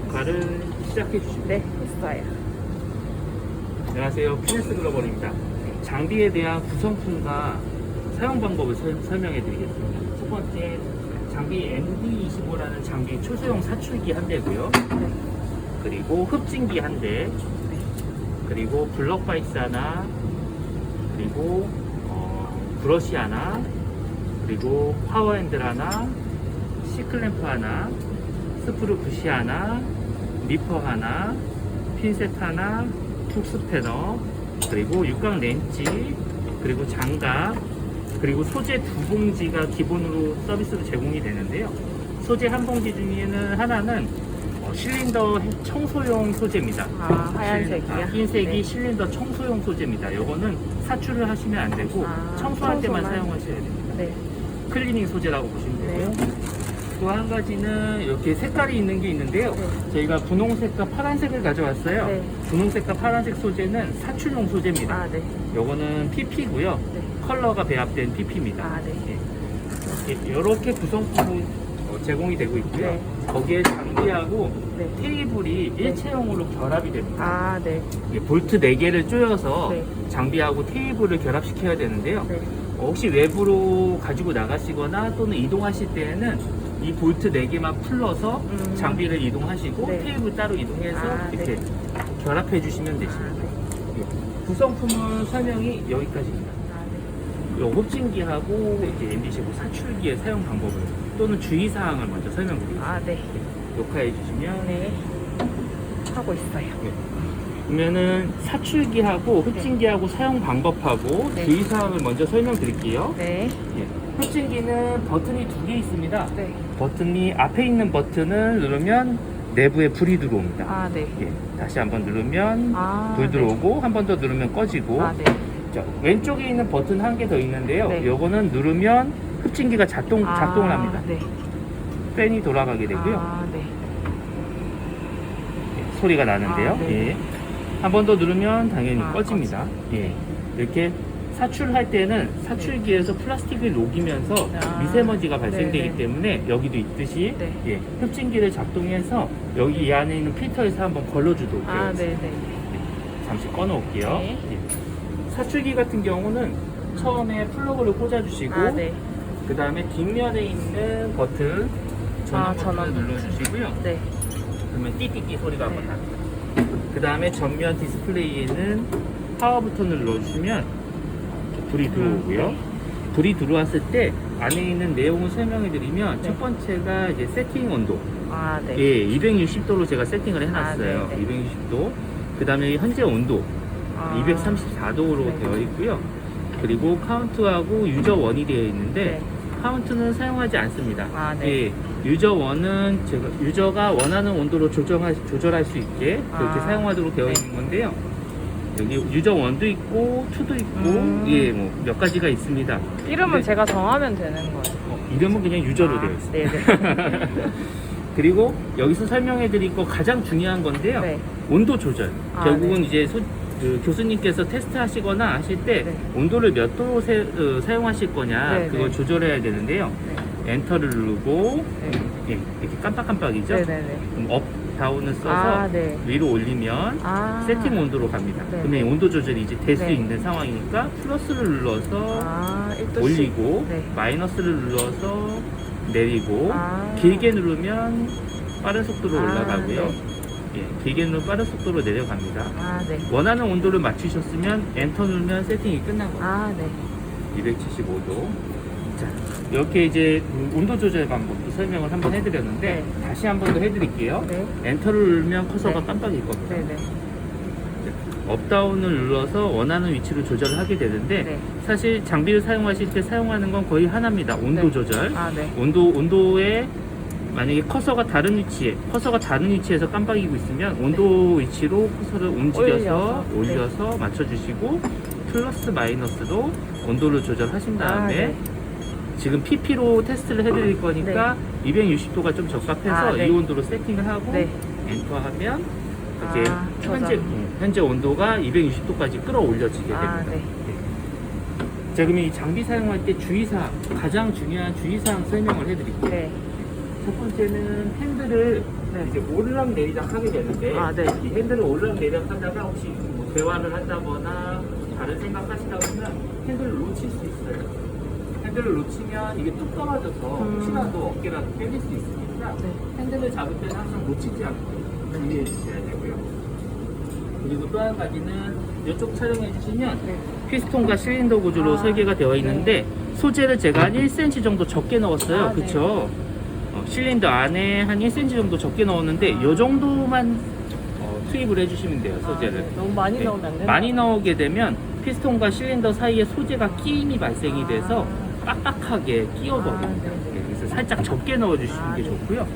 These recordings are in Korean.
녹화를 시작해 주시면 네, 했어요. 안녕하세요. 피네스 글로벌입니다. 장비에 대한 구성품과 사용 방법을 설명해 드리겠습니다. 첫 번째, 장비 MD25라는 장비 초소형 사출기 한 대고요. 네. 그리고 흡진기 한 대, 그리고 블럭 바이스 하나, 그리고 브러쉬 하나, 그리고 파워 핸들 하나, C클램프 하나, 스프루 부시 하나, 니퍼 하나, 핀셋 하나, 훅 스패너, 그리고 육각 렌치, 그리고 장갑, 그리고 소재 두 봉지가 기본으로 서비스로 제공이 되는데요. 소재 한 봉지 중에는 하나는 실린더 청소용 소재입니다. 아, 하얀색이요? 흰색이 네. 실린더 청소용 소재입니다. 요거는 사출을 하시면 안 되고 청소할 때만 청소만. 사용하셔야 됩니다. 네. 클리닝 소재라고 보시면 되고요. 네. 또 한 가지는 이렇게 색깔이 있는 게 있는데요. 네. 저희가 분홍색과 파란색을 가져왔어요. 네. 분홍색과 파란색 소재는 사출용 소재입니다. 아, 네. 요거는 PP고요. 네. 컬러가 배합된 PP입니다. 아, 네. 이렇게 구성품이 제공이 되고 있고요. 네. 거기에 장비하고 네. 테이블이 일체형으로 결합이 됩니다. 아, 네. 볼트 4개를 조여서 네. 장비하고 테이블을 결합시켜야 되는데요. 네. 혹시 외부로 가지고 나가시거나 또는 이동하실 때에는 이 볼트 4개만 풀러서 장비를 이동하시고 네. 테이블 따로 이동해서 아, 이렇게 네. 결합해 주시면 아, 되십니다. 네. 구성품은 설명이 여기까지입니다. 아, 네. 요 흡진기하고 이제 MD15 사출기의 사용 방법을 또는 주의사항을 먼저 설명드리겠습니다. 아, 네. 녹화해 주시면 네. 하고 있어요. 그러면은 사출기하고 흡진기하고 사용 방법하고 네. 주의사항을 먼저 설명드릴게요. 네. 흡진기는 버튼이 2개 있습니다. 네. 버튼이 앞에 있는 버튼을 누르면 내부에 불이 들어옵니다. 아, 네. 다시 한번 누르면 아, 불 들어오고 한 번 더 누르면 꺼지고 아, 네. 자, 왼쪽에 있는 버튼 한 개 더 있는데요. 네. 요거는 누르면 흡진기가 작동을 합니다. 네. 팬이 돌아가게 되고요. 아, 네. 소리가 나는데요. 아, 네. 한 번 더 누르면 당연히 아, 꺼집니다. 이렇게 사출할 때는 사출기에서 플라스틱을 녹이면서 아, 미세먼지가 발생되기 네네. 때문에 여기도 있듯이 네. 흡진기를 작동해서 여기 이 안에 있는 필터에서 한번 걸러주도록 되어 아, 있습니다. 네, 네. 잠시 꺼놓을게요. 네. 사출기 같은 경우는 처음에 플러그를 꽂아주시고 아, 네. 그 다음에 뒷면에 있는 버튼 전원 버튼을 전원 버튼. 눌러주시고요. 네. 그러면 띠띠띠 소리가 네. 한번 납니다. 그 다음에 전면 디스플레이에는 파워 버튼을 눌러주시면 이렇게 불이 들어오고요. 네. 불이 들어왔을 때 안에 있는 내용을 설명해 드리면 네. 첫 번째가 이제 세팅 온도. 아, 네. 260도로 제가 세팅을 해놨어요. 아, 네, 네. 260도. 그 다음에 현재 온도 아, 234도로 네. 되어 있고요. 그리고 카운트하고 유저 원이 되어 있는데 네. 카운트는 사용하지 않습니다. 아, 네. 유저 원은 제가 유저가 원하는 온도로 조절할 수 있게 그렇게 아, 사용하도록 되어 네. 있는 건데요. 여기 유저 원도 있고 2도 있고 뭐 몇 가지가 있습니다. 이름은 근데, 제가 정하면 되는 거예요. 이름은 그냥 유저로 되어 있습니다. 네네. 그리고 여기서 설명해 드릴 거 가장 중요한 건데요. 네. 온도 조절. 아, 결국은 네. 이제 교수님께서 테스트 하시거나 하실 때 네. 온도를 몇 도로 사용하실 거냐 네, 그걸 네. 조절해야 되는데요. 엔터를 누르고 네. 이렇게 깜빡깜빡이죠. 네네네. 그럼 업, 다운을 써서 아, 네. 위로 올리면 아. 세팅 온도로 갑니다. 네. 그러면 온도 조절이 이제 될 수 네. 있는 상황이니까 플러스를 눌러서 아, 1도씩. 올리고 네. 마이너스를 눌러서 내리고 아. 길게 누르면 빠른 속도로 아, 올라가고요. 네. 길게 누르면 빠른 속도로 내려갑니다. 아, 네. 원하는 온도를 맞추셨으면 엔터 누르면 세팅이 끝난 겁니다. 아, 네. 275도. 자, 이렇게 이제 온도 조절 방법도 설명을 한번 해드렸는데 네. 다시 한번 더 해드릴게요. 네. 엔터를 누르면 커서가 네. 깜빡일 겁니다. 네네. 업다운을 눌러서 원하는 위치로 조절을 하게 되는데 네. 사실 장비를 사용하실 때 사용하는 건 거의 하나입니다. 온도 네. 조절. 아, 네. 온도에 만약에 커서가 다른 위치에서 깜빡이고 있으면 온도 위치로 커서를 움직여서 올려서 맞춰주시고 플러스 마이너스도 온도를 조절하신 다음에 아, 네. 지금 PP로 테스트를 해드릴 거니까 260도가 좀 적합해서 아, 네. 이 온도로 세팅을 하고 네. 엔터하면 이제 아, 조절. 현재 온도가 260도까지 끌어올려지게 됩니다. 아, 네. 자, 그러면 이 장비 사용할 때 주의사항, 가장 중요한 주의사항 설명을 해드릴게요. 네. 첫 번째는 핸들을 네. 이제 오르락 내리락 하게 되는데 아, 네. 이 핸들을 오르락 내리락 하다가 혹시 뭐 대화를 한다거나 다른 생각하시다 보면 핸들을 놓칠 수 있어요. 핸들을 놓치면 이게 뚝 떨어져서 혹시라도 어깨라도 때릴 수 있으니까 네. 핸들을 잡을 때는 항상 놓치지 않고 유의해 주셔야 되고요. 그리고 또 한 가지는 이쪽 촬영해 주시면 네. 피스톤과 실린더 구조로 아, 설계가 되어 있는데 소재를 제가 한 1cm 정도 적게 넣었어요. 아, 네. 그쵸? 실린더 안에 한 1cm 정도 적게 넣었는데 이 정도만 투입을 해주시면 돼요. 소재를. 아, 네. 너무 많이 네. 넣으면 안 되나? 많이 넣게 되면 피스톤과 실린더 사이에 소재가 끼임이 발생이 돼서 빡빡하게 끼어버립니다. 아, 네. 네, 그래서 살짝 적게 넣어주시는 아, 게 네. 좋고요.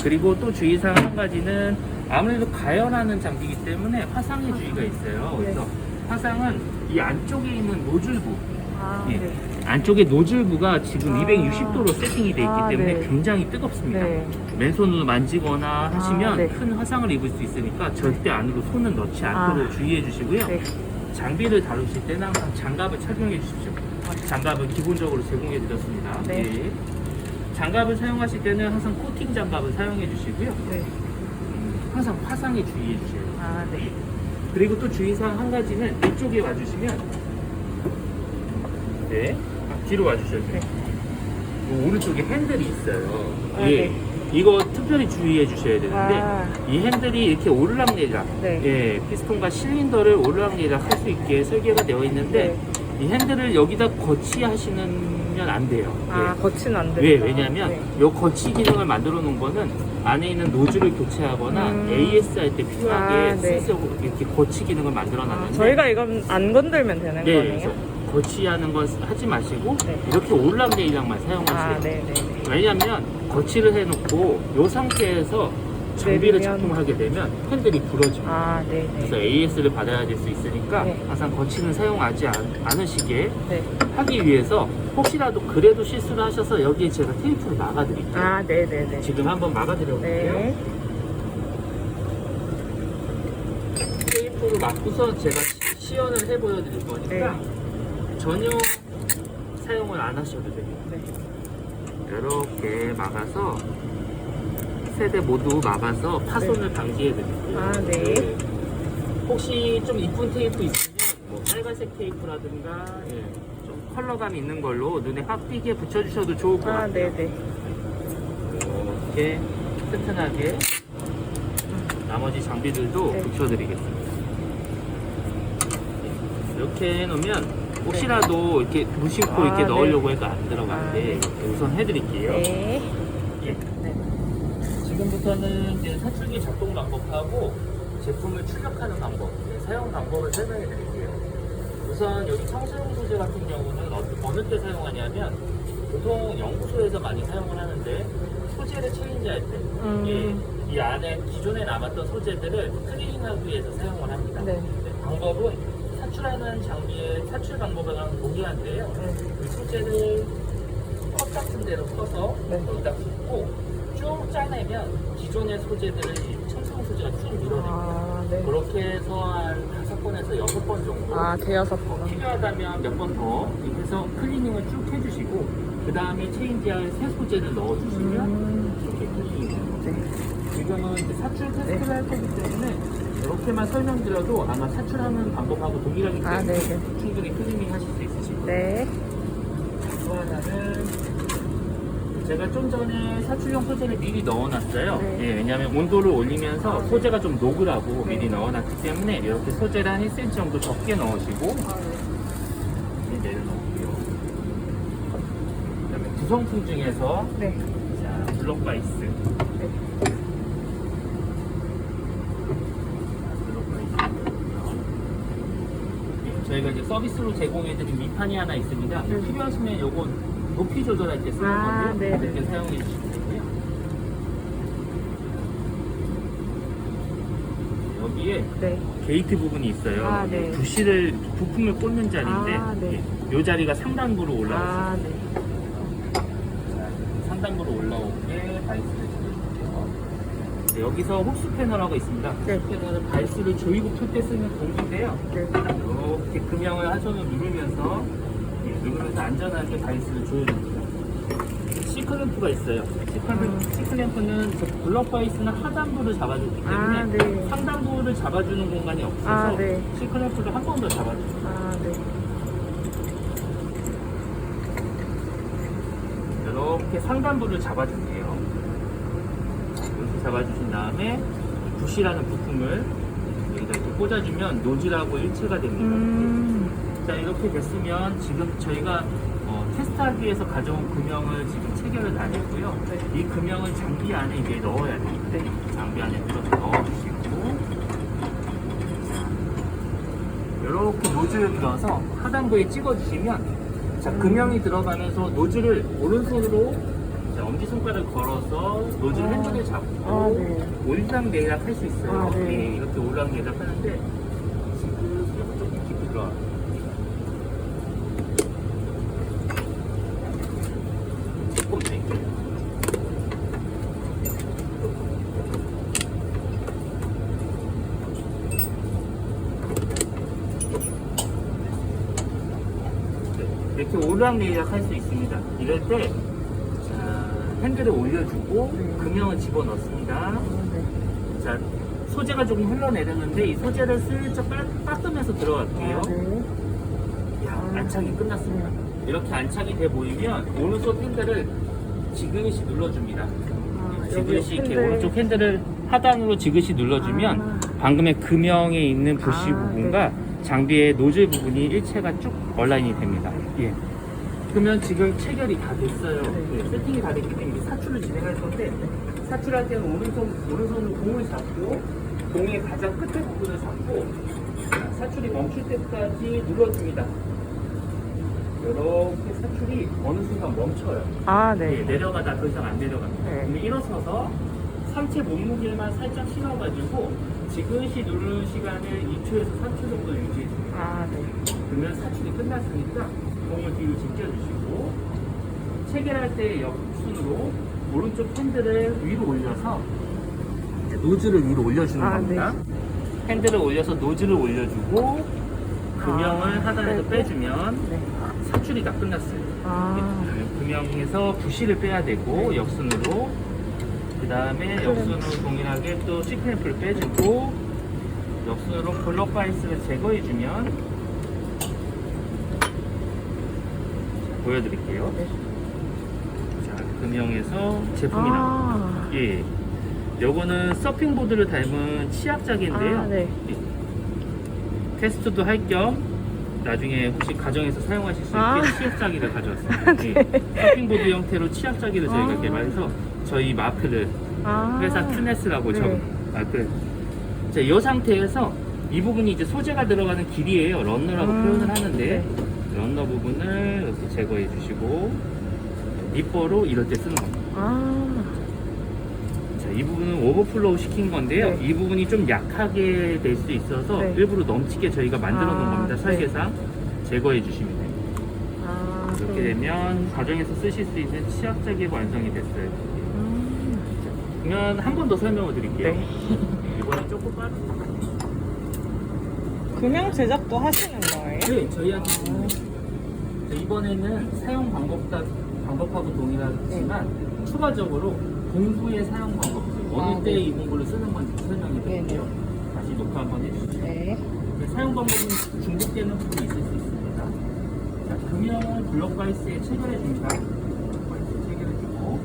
그리고 또 주의사항 한 가지는 아무래도 가열하는 장비이기 때문에 화상의 주의가 있어요. 그래서 화상은 이 안쪽에 있는 노즐부, 아, 예. 네. 안쪽에 노즐부가 지금 아. 260도로 세팅이 되어 있기 아, 때문에 네. 굉장히 뜨겁습니다. 네. 맨손으로 만지거나 하시면 네. 큰 화상을 입을 수 있으니까 절대 안으로 손을 넣지 않도록 아. 주의해 주시고요. 네. 장비를 다루실 때는 항상 장갑을 착용해 주십시오. 장갑은 기본적으로 제공해 드렸습니다. 네. 예. 장갑을 사용하실 때는 항상 코팅 장갑을 사용해 주시고요. 네. 항상 화상에 주의해 주셔야 돼요. 아, 네. 그리고 또 주의사항 한 가지는 이쪽에 와주시면 네, 뒤로 와주셔야 돼요. 이 오른쪽에 핸들이 있어요. 아, 예, 네. 이거 특별히 주의해 주셔야 되는데 아. 이 핸들이 이렇게 오르락내리락 네. 예, 피스톤과 실린더를 오르락내리락 할 수 있게 설계가 되어 있는데 이 핸들을 여기다 거치하시면 안 돼요. 아, 예. 거치는 안 된다. 왜? 왜냐면 네. 이 거치 기능을 만들어 놓은 거는 안에 있는 노즐을 교체하거나 AS 할 때 필요하게 아, 네. 쓸수록 이렇게 거치 기능을 만들어 아, 놨는데 저희가 이건 안 건들면 되는 네, 거네요? 그래서 거치하는 건 하지 마시고 네. 이렇게 오르락내리락만 사용하세요. 아, 네, 네, 네. 왜냐면 거치를 해놓고 이 상태에서 장비를 내리면- 작동하게 되면 핸들이 부러집니다. 아, 네, 그래서 네. AS를 받아야 될 수 있으니까 네. 항상 거치는 사용하지 않으시게 네. 하기 위해서 혹시라도 그래도 실수를 하셔서 여기에 제가 테이프를 막아드릴게요. 아, 네, 네, 네. 지금 한번 막아드려볼게요. 네. 테이프로 막고서 제가 시연을 해보여드릴 거니까 전혀 사용을 안 하셔도 됩니다. 네. 이렇게 막아서 세대 모두 막아서 파손을 방지해드릴게요. 아, 네. 혹시 좀 이쁜 테이프 있으면 뭐 빨간색 테이프라든가 좀 컬러감 있는 걸로 눈에 확 띄게 붙여주셔도 좋을 것 아, 같아요. 네, 네. 이렇게 튼튼하게 나머지 장비들도 네. 붙여드리겠습니다. 이렇게 해놓으면 혹시라도 이렇게 무심코 아, 이렇게 네. 넣으려고 해도 안 들어가는데 아, 네. 이렇게 우선 해드릴게요. 네. 예. 네. 지금부터는 이제 사출기 작동 방법하고 제품을 출력하는 방법, 사용 방법을 설명해 드릴게요. 우선 여기 청소용 소재 같은 경우는 어느 때 사용하냐면 보통 연구소에서 많이 사용을 하는데 소재를 체인지할 때 이 안에 기존에 남았던 소재들을 클리닝하기 위해서 사용을 합니다. 네. 방법은 사출하는 장비의 사출 방법과는 동일한데요. 네. 이 소재를 컵 같은 데로 퍼서 네. 여기다 붓고 쭉 짜내면 기존의 소재들을 청소용 소재가 쭉 밀어냅니다. 아, 네. 그렇게 해서 한 5번에서 6번 정도 아, 대여섯 번. 필요하다면 몇 번 더 해서 클리닝을 쭉 해주시고 그 다음에 체인지할 새 소재를 넣어주시면 이렇게 클리닝이 됩니다. 네. 지금은 이제 사출 테스트를 할 거기 때문에 이렇게만 설명드려도 아마 사출하는 방법하고 동일하기 때문에 아, 네, 네. 충분히 클리닝 하실 수 있으실 거예요. 네. 또 하나는 제가 좀 전에 사출용 소재를 미리 넣어놨어요. 네. 예, 왜냐하면 온도를 올리면서 소재가 좀 녹으라고 미리 넣어놨기 때문에 이렇게 소재를 한 1cm 정도 적게 넣으시고 내려놓고요. 그다음에 구성품 중에서 네. 자, 블록바이스. 저희가 이제 서비스로 제공해드린 밑판이 하나 있습니다. 필요하시면 요건 높이 조절할 때 쓰는 아, 건데요. 네네. 이렇게 사용해 주시면 되고요. 여기에 네. 게이트 부분이 있어요. 아, 네. 부품을 꽂는 자리인데 아, 네. 이 자리가 상단부로 올라오죠. 아, 네. 상단부로 올라오게 바이스를 줄여주세요. 네, 여기서 흡수 패널하고 있습니다. 네. 흡수 패널은 바이스를 조이고 풀 때 쓰는 공기인데요. 네. 이렇게 금형을 한 손으로 누르면서 안전하게 바이스를 조여줍니다. C클램프가 있어요. C클램프는 블럭바이스나 하단부를 잡아주기 때문에 아, 네. 상단부를 잡아주는 공간이 없어서 아, 네. C클램프를 한 번 더 잡아줘요. 아, 네. 이렇게 상단부를 잡아줄게요. 이렇게 잡아주신 다음에 붓이라는 부품을 여기다 이렇게 꽂아주면 노즐하고 일체가 됩니다. 자, 이렇게 됐으면 지금 저희가 테스트하기 위해서 가져온 금형을 지금 체결을 다 했고요. 이 금형을 장비 안에 이제 넣어야 돼요. 네. 장비 안에 들어서 넣어주시고, 이렇게 노즐을 들어서 하단부에 찍어주시면, 자, 금형이 들어가면서 노즐을 오른손으로 자, 엄지손가락을 걸어서 노즐 핸들을 잡고 네. 올락내락 할 수 있어요. 아, 네. 네, 이렇게 올락내락 하는데 지금 조금 깊이 들어와. 조금 땡겨요. 네, 이렇게 올락내락 할 수 있습니다. 이럴 때 자, 핸들을 올려주고 금형을 집어넣습니다. 네. 자, 소재가 조금 흘러내렸는데 이 소재를 슬쩍 닦으면서 들어갈게요. 네. 야, 안착이 끝났습니다. 이렇게 안착이 돼 보이면 오른쪽 핸들을 지그시 눌러줍니다. 지그시 이렇게 오른쪽 핸들을 하단으로 지그시 눌러주면 방금의 금형에 있는 부시 부분과 장비의 노즐 부분이 일체가 쭉 얼라인이 됩니다. 예. 그러면 지금 체결이 다 됐어요. 네, 세팅이 다 됐기 때문에 이제 사출을 진행할 건데 사출할 때는 오른손으로 공을 잡고 공의 가장 끝에 부분을 잡고 사출이 멈출 때까지 눌러줍니다. 이렇게 사출이 어느 순간 멈춰요. 아, 네, 네. 내려가다 더 이상 안 내려갑니다. 네. 그럼 일어서서 상체 몸무게만 살짝 실어가지고 지그시 누르는 시간을 2초에서 3초 정도 유지해줍니다. 아, 네. 그러면 사출이 끝났으니까 공을 뒤로 제껴주시고 체결할 때 역순으로 오른쪽 핸들을 위로 올려서 이제 노즐을 위로 올려주는 아, 겁니다. 핸들을 올려서 노즐을 올려주고 금형을 하단에서 빼주면 네. 사출이 다 끝났어요. 아, 금형에서 부시를 빼야 되고 역순으로 그 다음에 역순으로 동일하게 또 C클램프를 빼주고 역순으로 블럭바이스를 제거해주면 보여드릴게요. 네. 자, 금형에서 제품이 나옵니다. 예, 요거는 서핑보드를 닮은 치약자기인데요. 아, 네. 예. 테스트도 할 겸 나중에 혹시 가정에서 사용하실 수 있게 아. 치약자기를 가져왔습니다. 예. 서핑보드 형태로 치약자기를 저희가 아. 개발해서 저희 마크를 아. 회사 큐네스라고 네. 적은 마크. 자, 이 상태에서 이 부분이 이제 소재가 들어가는 길이에요. 런너라고 표현을 하는데 네. 런너 부분을 이렇게 제거해 주시고 니퍼로 이럴 때 쓰는 겁니다. 아, 자, 이 부분은 오버플로우 시킨 건데요. 네. 이 부분이 좀 약하게 될 수 있어서 네. 일부러 넘치게 저희가 만들어 놓은 아, 겁니다. 네. 설계상 제거해 주시면 됩니다. 아, 이렇게 되면 가정에서 쓰실 수 있는 치약자기가 완성이 됐어요. 그러면 한 번 더 설명을 드릴게요. 네. 이번엔 조금 빠르게. 금형 제작도 하시는 거예요? 네, 저희한테 있습니다. 자, 이번에는 사용 방법하고 동일하지만 추가적으로 공구의 사용 방법, 어느 아, 때 네. 이 공구를 쓰는 건지 설명해 드릴게요. 다시 녹화 한번 해주시죠. 네. 사용 방법은 중복되는 부분이 있을 수 있습니다. 자, 금형을 블럭바이스에 체결해 줍니다. 블럭바이스에 체결해 주고,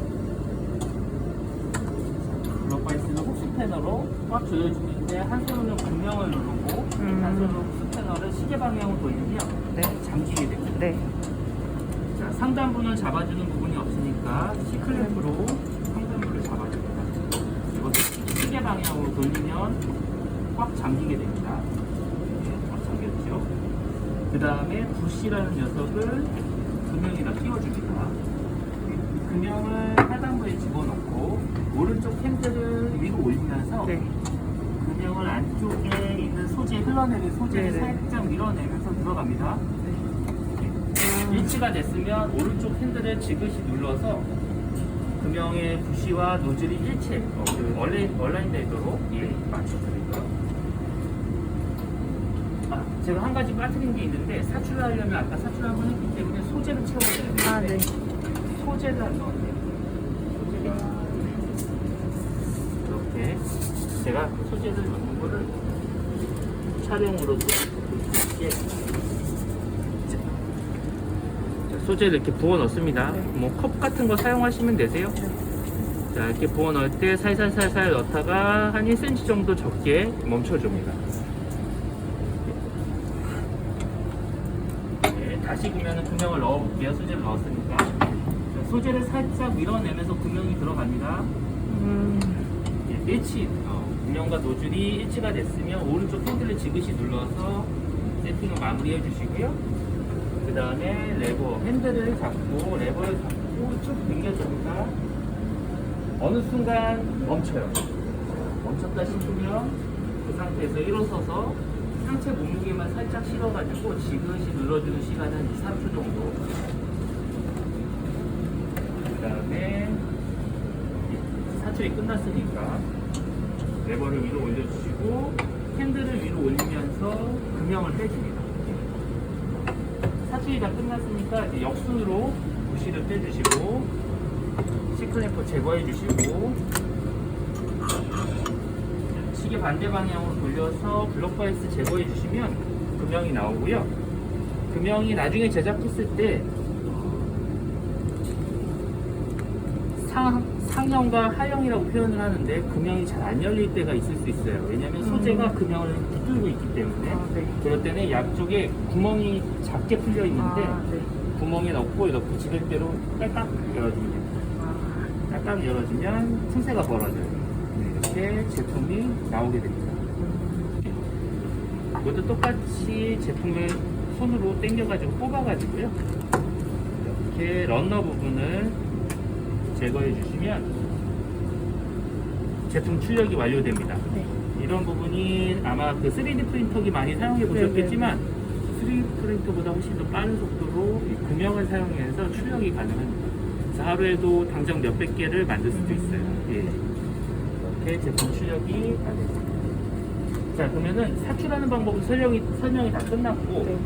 블럭바이스는 흡수 패널로 꽉 조여주는데 한 손으로 금형을 누르고 한 손으로 흡수 패널을 시계 방향으로 돌리면 네. 잠기게 됩니다. 네. 자, 상단부는 잡아주는 부분이 없으니까 C클램프로 상단부를 잡아줍니다. 이것도 시계 방향으로 돌리면 꽉 잠기게 됩니다. 네, 꽉 잠겼죠. 그 다음에 부시라는 녀석을 금형에다 끼워줍니다. 금형을 하단부에 집어넣고 오른쪽 핸들을 위로 올리면서 네. 금형을 안쪽에 있는 소재, 흘러내린 소재를 네네. 살짝 밀어내면서 들어갑니다. 일치가 됐으면 오른쪽 핸들을 지그시 눌러서 금형의 부시와 노즐이 일체, 그 얼라인 되도록 맞춰드립니다. 제가 한 가지 빠뜨린 게 있는데 사출을 하려면 아까 사출 한번 했기 때문에 소재를 채워야 돼요. 아, 네. 소재를 안 넣어야 돼요. 이렇게 제가 소재를 넣는 거를 촬영으로도 볼 수 있게 자, 소재를 이렇게 부어 넣습니다. 뭐 컵 같은 거 사용하시면 되세요. 자, 이렇게 부어 넣을 때 살살살살 넣다가 한 1cm 정도 적게 멈춰줍니다. 네, 다시 그러면 금형을 넣어볼게요. 소재를 넣었으니까. 자, 소재를 살짝 밀어내면서 금형이 들어갑니다. 일치, 금형과 노즐이 일치가 됐으면 오른쪽 핸들을 지그시 눌러서 세팅을 마무리해 주시고요. 그 다음에 레버, 핸들을 잡고 레버를 잡고 쭉 당겨줍니다. 어느 순간 멈춰요. 멈췄다 싶으면 그 상태에서 일어서서 상체 몸무게만 살짝 실어가지고 지그시 눌러주는 시간은 2, 3초 정도. 그 다음에 사출이 끝났으니까 레버를 위로 올려주시고 핸들을 위로 올리면서 금형을 빼줍니다. 사출이 다 끝났으니까 이제 역순으로 부시를 빼주시고 시클램프 제거해 주시고 시계 반대 방향으로 돌려서 블록바이스 제거해 주시면 금형이 나오고요. 금형이 나중에 제작했을 때 상형과 하형이라고 표현을 하는데 금형이 잘 안 열릴 때가 있을 수 있어요. 왜냐하면 소재가 금형을 붙들고 있기 때문에 그럴 때는 양쪽에 구멍이 작게 풀려 있는데 구멍에 넣고 이렇게 지렛대로 딸깍 열어주면 됩니다. 딸깍 열어주면 틈새가 벌어져요. 이렇게 제품이 나오게 됩니다. 이것도 똑같이 제품을 손으로 당겨가지고 뽑아가지고요. 이렇게 런너 부분을 제거해 주시면 제품 출력이 완료됩니다. 이런 부분이 아마 그 3D 프린터기 많이 사용해 보셨겠지만 3D 프린터보다 훨씬 더 빠른 속도로 이 금형을 사용해서 출력이 가능합니다. 그래서 하루에도 당장 몇백 개를 만들 수도 있어요. 예. 이렇게 제품 출력이 가능합니다. 자, 그러면은 사출하는 방법은 설명이 다 끝났고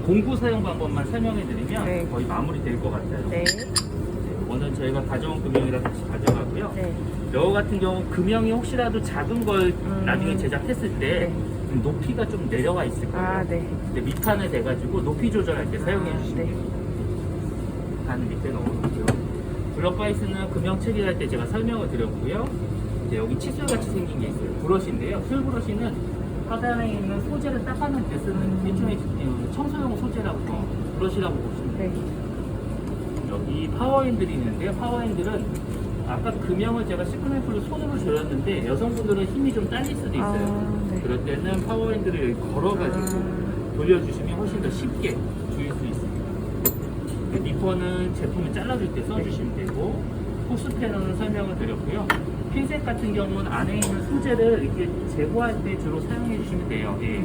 공구 사용 방법만 설명해 드리면 거의 마무리 될 것 같아요. 오늘 저희가 가져온 금형이라 다시 가져가고요. 여 같은 경우 금형이 혹시라도 작은 걸 나중에 제작했을 때 높이가 좀 내려가 있을 거예요. 근데 밑판을 대가지고 높이 조절할 때 사용해 주시면 돼요. 밑판 밑에 넣어놓고요. 블록바이스는 금형 체결할 때 제가 설명을 드렸고요. 이제 여기 칫솔같이 생긴 게 있어요. 브러쉬인데요. 술 브러쉬는 화단에 있는 소재를 닦아낼 때 쓰는 일종의 청소용 소재라고 브러쉬라고 보시면 돼요. 여기 파워핸들이 있는데요. 파워핸들은 아까 금형을 제가 시크릿풀로 손으로 조였는데 여성분들은 힘이 좀 딸릴 수도 있어요. 그럴 때는 파워핸들을 여기 걸어가지고 돌려주시면 훨씬 더 쉽게 조일 수 있습니다. 니퍼는 제품을 잘라줄 때 써주시면 되고 호스 패널은 설명을 드렸고요. 핀셋 같은 경우는 안에 있는 소재를 이렇게 제거할 때 주로 사용해 주시면 돼요. 예.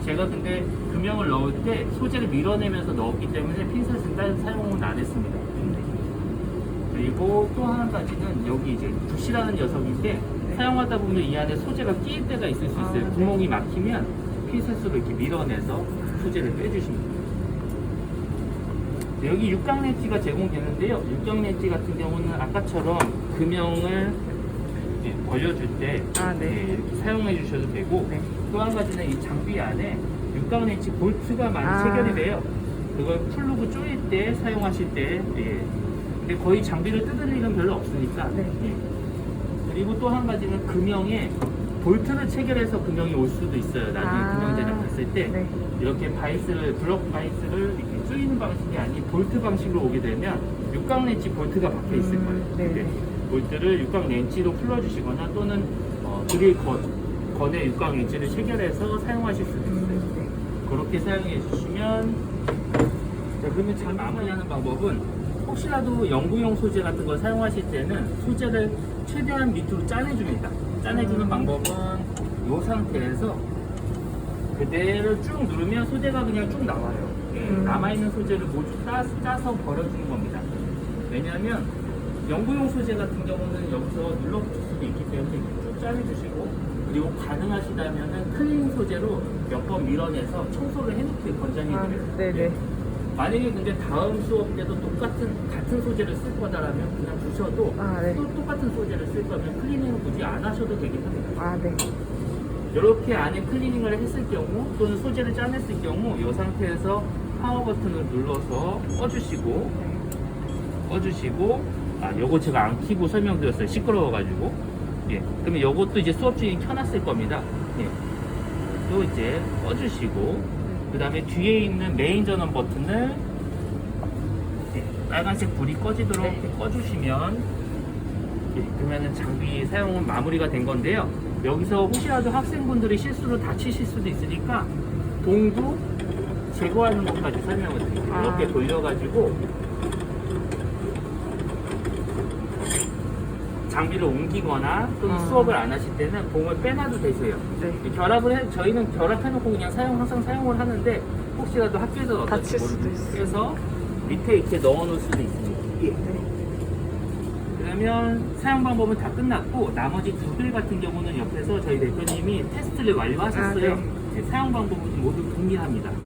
제가 근데 금형을 넣을 때 소재를 밀어내면서 넣었기 때문에 핀셋은 따로 사용은 안 했습니다. 그리고 또 한 가지는 여기 이제 붓이라는 녀석인데 사용하다 보면 이 안에 소재가 끼일 때가 있을 수 있어요. 구멍이 막히면 핀셋으로 이렇게 밀어내서 소재를 빼주시면 돼요. 여기 육각 렌치가 제공되는데요. 육각 렌치 같은 경우는 아까처럼 금형을 벌려줄 때 이렇게 사용해 주셔도 되고 또 한 가지는 이 장비 안에 육각 렌치 볼트가 많이 체결이 돼요. 그걸 풀르고 조일 때 사용하실 때 근데 거의 장비를 뜯을 일은 별로 없으니까 그리고 또 한 가지는 금형에 볼트를 체결해서 금형이 올 수도 있어요. 나중에 금형 제작했을 때 이렇게 바이스를 블록 바이스를 이렇게 조이는 방식이 아닌 볼트 방식으로 오게 되면 육각 렌치 볼트가 박혀 있을 거예요. 볼트를 육각 렌치로 풀어주시거나 또는 드릴 건에 육각 렌치를 체결해서 사용하실 수도 있어요. 그렇게 사용해 주시면 자, 그러면 잘 마무리하는 방법은 혹시라도 연구용 소재 같은 걸 사용하실 때는 소재를 최대한 밑으로 짜내줍니다. 짜내주는 방법은 이 상태에서 그대로 쭉 누르면 소재가 그냥 쭉 나와요. 남아있는 소재를 모두 짜서 버려주는 겁니다. 왜냐하면 연구용 소재 같은 경우는 여기서 눌러붙을 수도 있기 때문에 쭉 짜내주시고 그리고 가능하시다면 클린 소재로 몇 번 밀어내서 청소를 해놓길 권장해드려요. 만약에 근데 다음 수업 때도 같은 소재를 쓸 거다라면 그냥 두셔도 아, 네. 또 똑같은 소재를 쓸 거면 클리닝을 굳이 안 하셔도 되긴 합니다. 아, 네. 이렇게 안에 클리닝을 했을 경우 또는 소재를 짜냈을 경우 이 상태에서 파워 버튼을 눌러서 꺼주시고 요거 제가 안 켜고 설명드렸어요. 시끄러워가지고. 예, 그러면 요것도 이제 수업 중에 켜놨을 겁니다. 예, 또 이제 꺼주시고 그 다음에 뒤에 있는 메인 전원 버튼을 빨간색 불이 꺼지도록 네. 이렇게 꺼주시면 그러면은 장비 사용은 마무리가 된 건데요. 여기서 혹시라도 학생분들이 실수로 다치실 수도 있으니까 동구 제거하는 것까지 설명을 드릴게요. 아. 이렇게 돌려가지고 장비를 옮기거나 또는 아. 수업을 안 하실 때는 봉을 빼놔도 되세요. 네. 저희는 결합해놓고 그냥 항상 사용을 하는데 혹시라도 학교에서 어떨지 다칠 수도 모르니까 있어요. 그래서 밑에 이렇게 넣어놓을 수도 있으니까. 예. 그러면 사용 방법은 다 끝났고 나머지 두 글 같은 경우는 옆에서 저희 대표님이 테스트를 완료하셨어요. 아, 네. 사용 방법은 모두 동일합니다.